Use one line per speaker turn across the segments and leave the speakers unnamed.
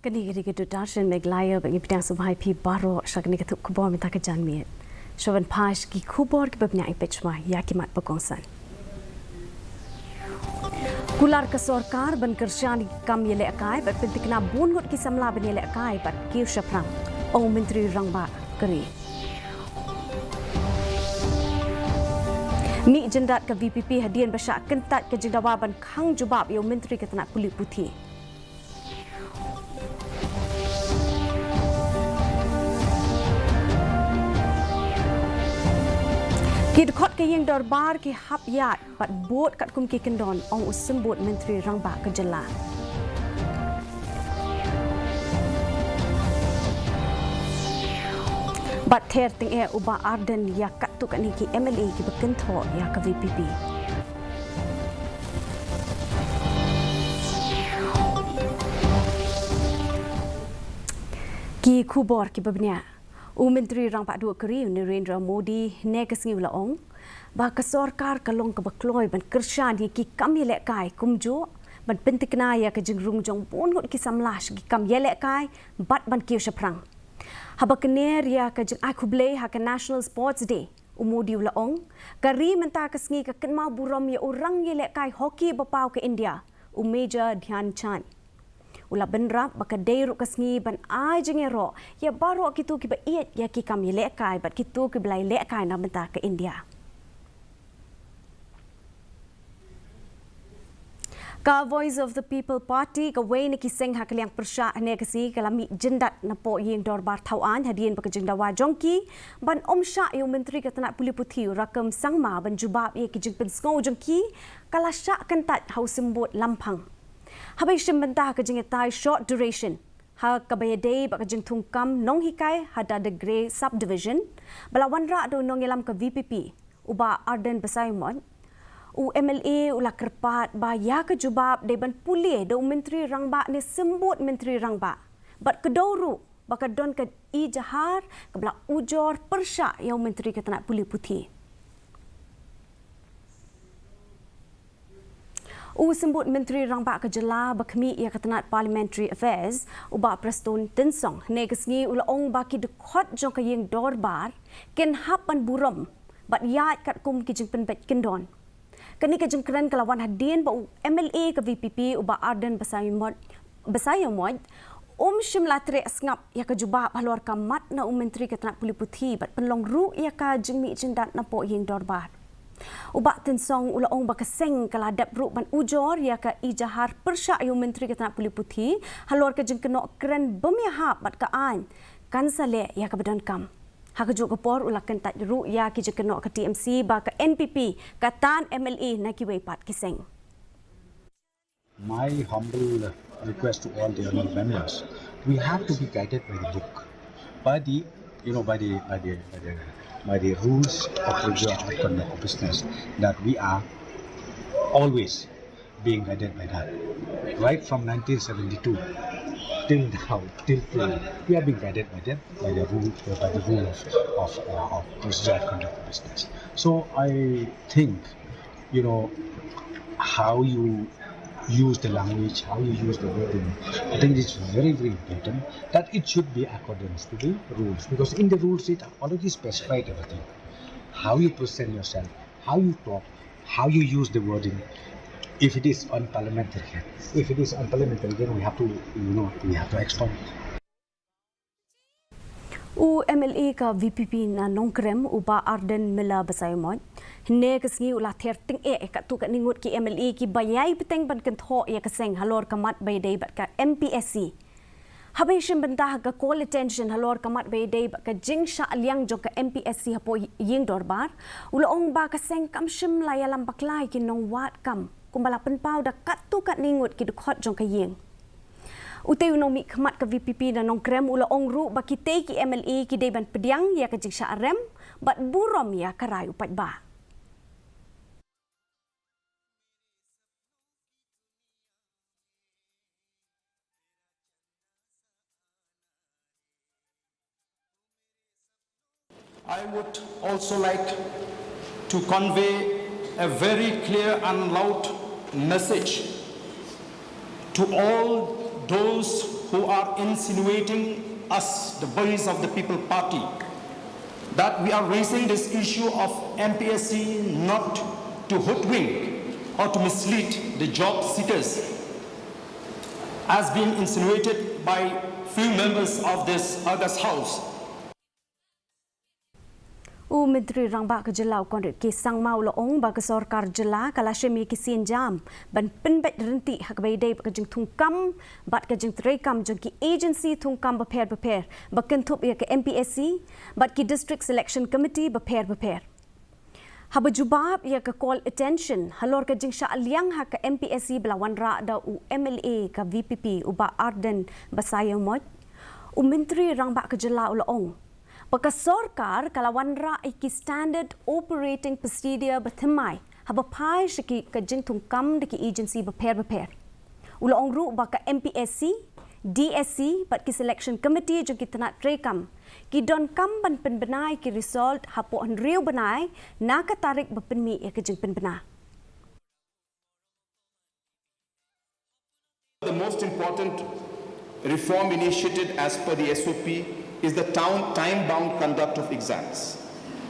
Kani gitu Darshan Meghalaya bagi bidang subhai pi baro shakni ketuk kubor minta ke janmiet. Shovan pash ki kubor ki babnya ipechma ya ki mat pagongsan. Kular ke sorkar ban kersyani kam yele akai bat pentikna bungut ki samla ban yele akai bat kiu shaprang. Ong menteri rangba keri. Mi jendat ke VPP hadian besyak kentat ke jendawaban khang jubab yo menteri ke tanak kulit putih. Kidkot ke yang dorbar ki hap yat bat bot kat kum ki kendon ong usembut menteri rangba ke jela. Bat ter ting uba arden ya kat tu kat ni ki MLA ki bekentho ya ke VPP. Ki kubor ki babnya. Menteri Rang Pak Dua Keri Narendra Modi ne kesengi ulaong ba ke sorkar kalong ke bekloi ban kershan ki kam yelek kai kumjo ban pentikna ya ke jengrung jong bongot ki samlash ki kam yelek kai bat ban kiu shaprang haba kener ya ke jeng akuble ha ke National Sports Day Modi ulaong kari menta kesengi ke kenmau burom ya orang yelek kai hoki bapau ke India Major Dhyan Chand Ula benrap baka deiru kasngi ban ajeng ero ya baro kitu ki ba iet ya ki kam yele kai bat kitu ki belai le kai na benta ke India. Ka Voice of the People Party ka way ni ki seng ha kaliang persya ne kasi kalami jendat na po yeng dorbar tauan hadien baka jengdawa jongki ban omsya yo menteri ka tanak puli putih rakam sangma ban jubab ye ki jeng pensngau jongki kala syak kentat hau sembut lampang. Habis sementara kejengetai short duration, ha kabayadei bak kejeng tungkam nong hikai hada the grey subdivision, balawan rak do nong yelam ke VPP, uba Arden Besaimon, MLA ula kerpat ba ya ke jubab de ban pulih do menteri rangba ni sembut menteri rangba, bat kedoru bak don ke ijahar ke belak ujor persya yang menteri ke tanak pulih putih. Sembut Menteri Rangba Kejela bakmi ia ketenat Parliamentary Affairs ubah Preston Tensong ne kesngi ulaong baki dekot jong kayeng dorbar ken hapan burom bat yat kat kum kijeng penbet kendon. Kani kejeng keren kelawan hadin ba MLA ke VPP ubah Arden Besayamod shimlatre ngap ya ke jubah halor kamat na menteri ketenat puli putih bat penlong ru ia ka jengmi jendat na po yeng dorbar. Ubak tensong ulaong bakaseng kaladap ruk ban ujor ya ka ijahar persya ayu menteri ketenat puli putih halor ke jeng kenok keren bemiahap bat kaan kansale ya ka badan kam ha ke juk kepor ulak kentat ruk ya ki jeng kenok ke TMC ba ke NPP katan MLA na ki weipat kiseng.
My humble request to all the honorable members, we have to be guided by the book, by the rules of regular conduct of business, that we are always being guided by that. Right from 1972 till now, till today, we are being guided by that, by the rule of procedure conduct of business. So I think, how you use the language, how you use the wording, I think it's very, very important that it should be accordance to the rules, because in the rules it already specified everything. How you present yourself, how you talk, how you use the wording. If it is unparliamentary, then we have to explain.
MLA ka VPP na nongkrem uba Arden Mela Besaimod ne kesengi ulah terting kat tu kat ningut ki MLA ki bayai peteng ban kentho ya keseng halor kamat baydai bat ka MPSC habishin bentah ka call attention halor kamat baydai bat ka jing sha liang jong ka MPSC hapo ying dorbar ulaong ba keseng kamshim layalam baklai ki nong wat kam kumbala penpau da kat tu kat ningut ki dekot jong ka ying Utay unomi kemat ke VPP dan nongkrem ulaong ru baki tei ki MLA ki deban pediang ya ke jing sha arem bat burom ya karai upat ba.
I would also like to convey a very clear and loud message to all those who are insinuating us, the voice of the People Party, that we are raising this issue of MPSC not to hoodwink or to mislead the job seekers, as being insinuated by few members of this August House.
Menteri Rangba ke Jelau Konrit Kisang Mau Loong bagi Sorkar Jela kala shemi kisin jam ban penbet renti hak baidai bakajing tungkam bat kajing terekam jengki agency tungkam beper bakentup ia ke MPSC bat ki District Selection Committee beper. Haba jubab ia ke call attention halor kajing sya aliang hak ke MPSC belawan ra da MLA ke VPP uba Arden Basayamot Menteri Rangba ke Jelau Loong Baka sorkar kalawan ra iki standard operating procedure bertemai haba pai shiki kajing tungkam deki agency beper. Ulang ru baka MPSC, DSC bat ki selection committee jeng ki tenat rekam. Ki don kam ban penbenai ki result hapo an riu benai naka tarik bepenmi ya kajing penbenai.
The most important reform initiated as per the SOP is the time-bound conduct of exams.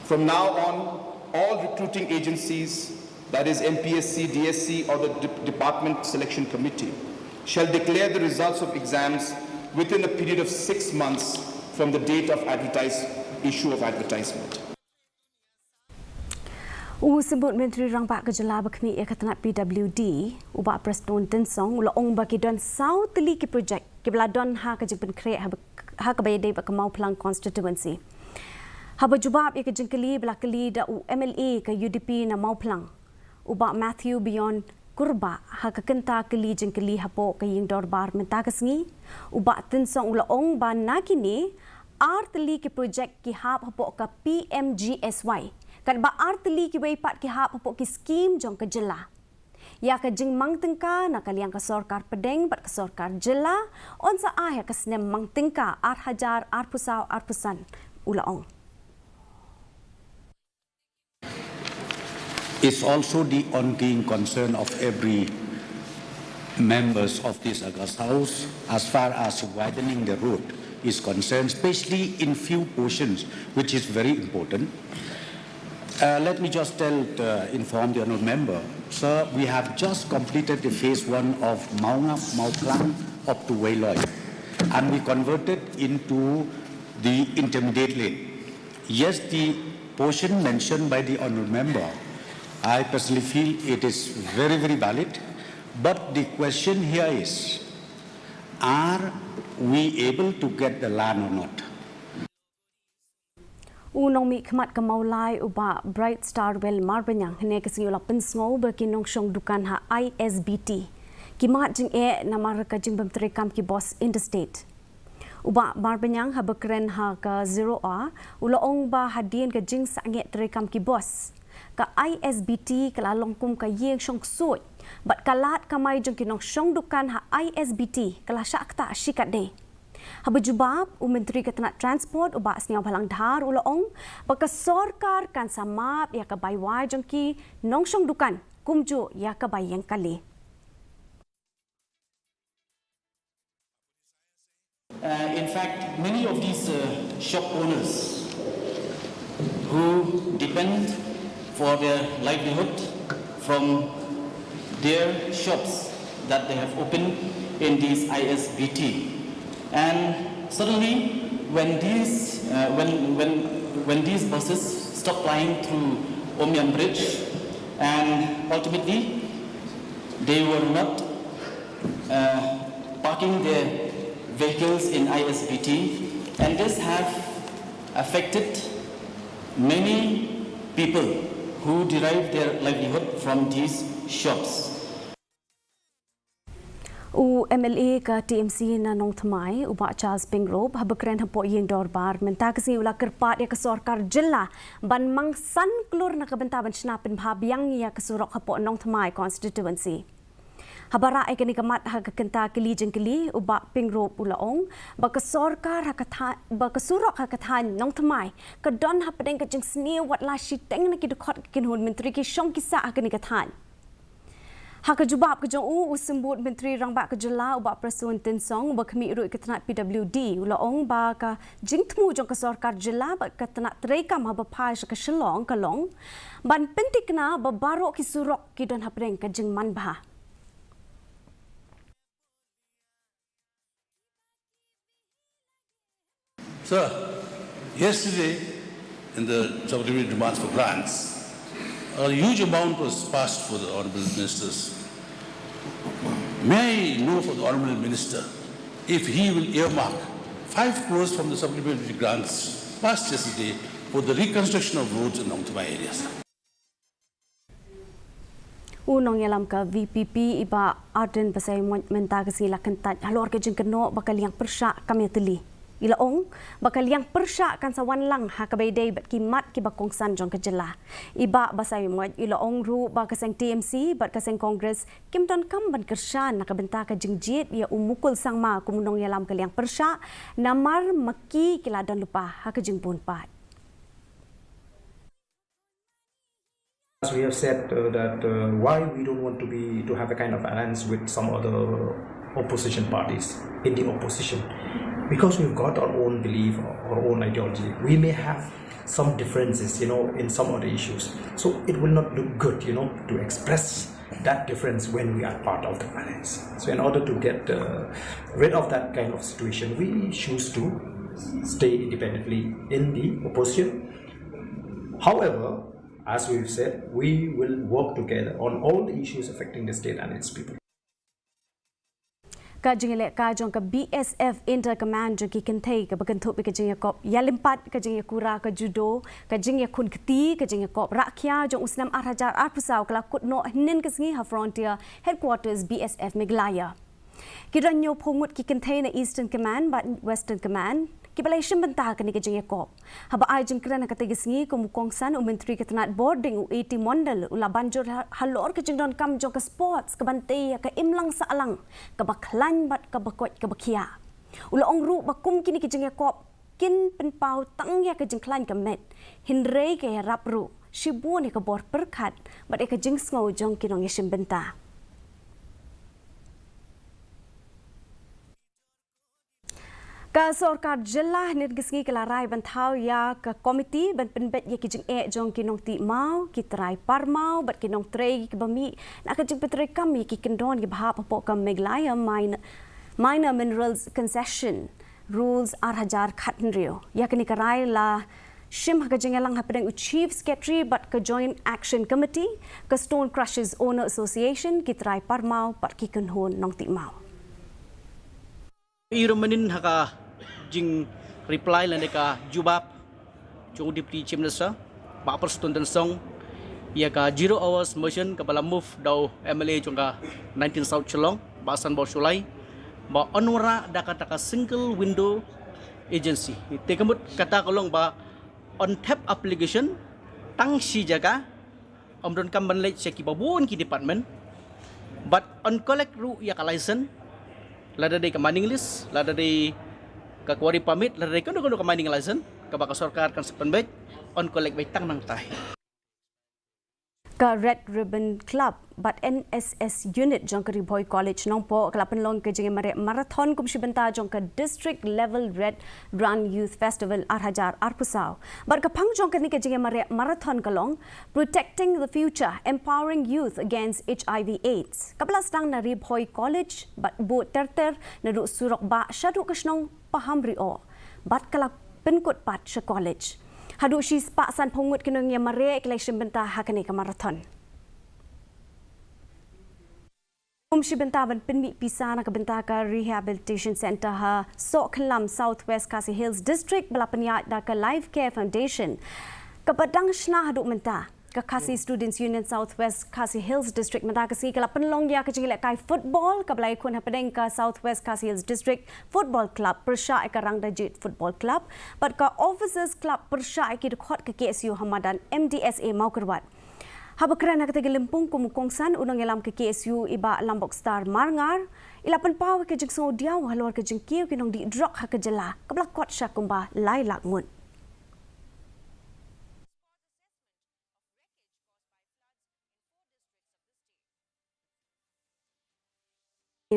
From now on, all recruiting agencies, that is MPSC, DSC or the Department Selection Committee, shall declare the results of exams within a period of 6 months from the date of issue of advertisement.
Sebut Menteri Rangba ke Jelau bakmi ia katanat PWD ubak Preston Tensong ulaong bagi don sau teli ki projek ki beladon ha kajing penkreat ha kebayadai bak mau pelang constituency. Haba jubab ia kajing keli belakeli da MLA ke UDP na mau pelang. Ubak Matthew Beyond Kurba ha kenta keli jeng keli hapo ke ying dorbar menta kesengi. Ubak Tensong ulaong ba nakini ar teli ki projek ki hap hapo ke PMGSY. Kan ba arteli ki weipat ki hap hapo ki skim jong ke Jela. Ya ke jing mang tengka na kaliang ke sorkar pedeng bat ke sorkar Jela on sa ya ke senem mang tengka ar hajar ar pusau ar pusan ulaong.
It's also the ongoing concern of every members of this August House as far as widening the road is concerned, especially in few portions, which is very important. Let me just inform the honourable member, sir, we have just completed the phase 1 of Maungap, Mauplang up to Wailoy, and we converted into the intermediate lane. Yes, the portion mentioned by the honourable member, I personally feel it is very, very valid, but the question here is, are we able to get the land or not?
Unong mi khmat kamaulai uba Bright Star Well marbanyang hene kasi ula pensngau berkinong syong dukan ha ISBT. Kimat jing namar ka jing bamtrekam ki boss interstate. Uba marbanyang ha bekren ha ka 0A ulaong ba hadien ka jing sanget terekam ki boss. Ka ISBT kalalongkum ka yeng syong suit. Bat kalat kamay jing kinong syong dukan ha ISBT kala syakta syikat de. Haba jubab Menteri Ketenat Transport ubak seniau balang dhar ulaong baka sorkar kan samap ya ka baywai jengki nongsyong dukan kumju ya ka bayang kali.
In fact, many of these shop owners who depend for their livelihood from their shops that they have opened in these ISBT. And suddenly, when these buses stop flying through Omyang Bridge, and ultimately they were not parking their vehicles in ISBT, and this have affected many people who derive their livelihood from these shops.
MLA ka TMC na nong thamai ubak Charles Pingrob habakren hapo yeng dorbar menta kasi ula kerpat ya ke sorkar Jela ban mangsan klur na kabentaban snapin bhabyang ya kesurok hapo nong thamai constituency. Habara ay kanikamat hagakenta kili jengkili ubak Pingrob ulaong baka sorkar bakasurok hakathan nong thamai kadon hapadeng ka jeng sni wat la shiteng na kidukot kinhun menteri ki syong kisa hakanikathan. Hak kejubab kejong usembut Menteri Rangbak Kejela ubak Persuan Tinsong ubak kami urut ketenat PWD ulaong ba ka jingtmu jong ke Sorkar Jela ba ketenat terekam ha bapai ke Shelong kalong ban pentikna ba barok ki surok ki don hapreng ke jeng manbah.
Sir, yesterday in the supplementary demands for grants, a huge amount was passed for the Honourable Ministers. May I know from the Honourable Minister if he will earmark 5 crores from the supplementary grants passed yesterday for the reconstruction of roads in Nongtama areas?
Unong yalam ka VPP iba Arden pasai menta kasi lakentat halor ke jeng keno bakal yang persyak kami teli. Ilaong bakal yang persyak kan sawan lang ha kabaydey bat kimat ki bakongsan jong Kejela. Iba basay mo ilaong ru ba kaseng TMC bat kaseng Congress kimton kam ban kersyan nakabenta ka jengjit ya umukul sangma kumunong yalam kaliang persyak namar maki kiladan lupa ha kejeng pun pat.
As we have said that why we don't want to have a kind of alliance with some other opposition parties in the opposition, because we've got our own belief, our own ideology. We may have some differences, in some other issues. So it will not look good, to express that difference when we are part of the alliance. So in order to get rid of that kind of situation, we choose to stay independently in the opposition. However, as we've said, we will work together on all the issues affecting the state and its people.
Kajing elek kajong ke BSF Inter Command jong ki kentai ke bagentuk pe kajing yakop yalimpat kajing yakura ke judo kajing yakun keti kajing yakop rakia jong usnam arhajar arpusau kelakut no nin kesengi ha frontier headquarters BSF Meghalaya. Kiranyo pungut ki kentai na Eastern Command but Western Command Kibalay bentah kani kajing yakop. Haba ay jeng kerana kata gisngi kumukongsan Menteri Ketenat Boarding U80 Mondal ula banjur halor kajing don kam jong ke sports ke bantai ke imlang saalang ke baklan bat ke bakot ke bakia. Ula ongru bakum kini kajing yakop kin penpau tangya kajing klan ke met. Hindrei ke rapru shibu ni ke bor perkat bat e kajing ngau jong kinong yashim bentah. Ka Sorkar Jela nirgisngi kelarai bantau ya ke komiti ban penbet ya kijing jong kinong ti mau kitrai parmau bat kinong trei ki bami nak kijing petrei kami ki kendon ki bahap pok kam Meghalaya minor minerals concession rules arhajar khatnrio ya kini karai la shim hakajing lang hapedang chief secretary but ke joint action committee ke stone crushers owner association kitrai parmau pat ki kenhon nong ti mau
Iromanin haka jing reply la neka jubab jong deputy chief minister ba Persuan Tinsong ya ka 0 hours motion ka bala move daw MLA jong ka 19 South Chelong ba San Bo Sulai ba onwara da kata ka single window agency tekemut kata kolong ba on tap application tang si jaga omdon kam ban lek ki babun ki department but on collect ru ya ka license lada day ka mining list, lada day ka quarry permit, lada day ka mining license, ka baka Sorkar kan sa panbet, on collect by tang nang tahi.
Ka Red Ribbon Club but NSS unit jong ka Riboy College nongpo kalapan long ke jeng marathon kum shibenta jong ka district level Red Run Youth Festival arhajar arpusau bar ka pang jong ka ni ke jeng marathon kalong protecting the future empowering youth against HIV AIDS kapelas tang na Riboy College but bu terter na du surok ba syadu kasnong paham rio bat kalak penkut pat sya college hadu shi spak san pungut kinong ya mare election benta hakane ka marathon shi benta ban pinmi pisana ka benta ka rehabilitation center ha sok kelam Southwest Khasi Hills district belapanya da ka Life Care Foundation ka padang shna hadu menta ka Khasi Students Union Southwest Khasi Hills District menta ka si kala penlong ya ka jingilek kai football ka belai kun hapedeng ka Southwest Khasi Hills District Football Club persya ka rang dajit football club but ka officers club persya ki dekhot ka KSU Hamadan MDSA mau kerwat haba kerana kata gelimpung kumukongsan unang yalam ke KSU iba Lambok Star Marngar ilapan pau ke jing so diaw halor ke jing kiu kinong di drok ha ke jela ka blakot sya kumba lai lakmun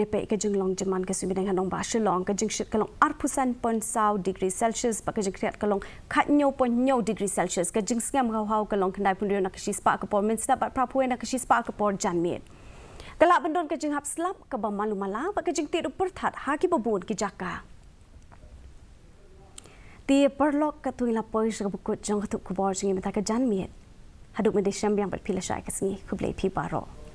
Pe ke jeng long jaman ke sumidang hanong ba shalong ke jeng shit kalong 4.1 degree Celsius ba ke jeng kriat kalong khat nyo pon nyo degree Celsius ke jeng ngam hau kalong kendai pundio nak shi spa ke por minsta ba prapue nak shi spa ke por janmit. Kalak bendon ke jeng hap slap ke ba malu mala ba ke jeng tidu perthat haki babun ki jaka. Ti perlok ke tuila poi se bukut jeng ketuk kubor jeng mata ke janmit. Haduk medisam yang berpilih syai ke sini kublai pi baro.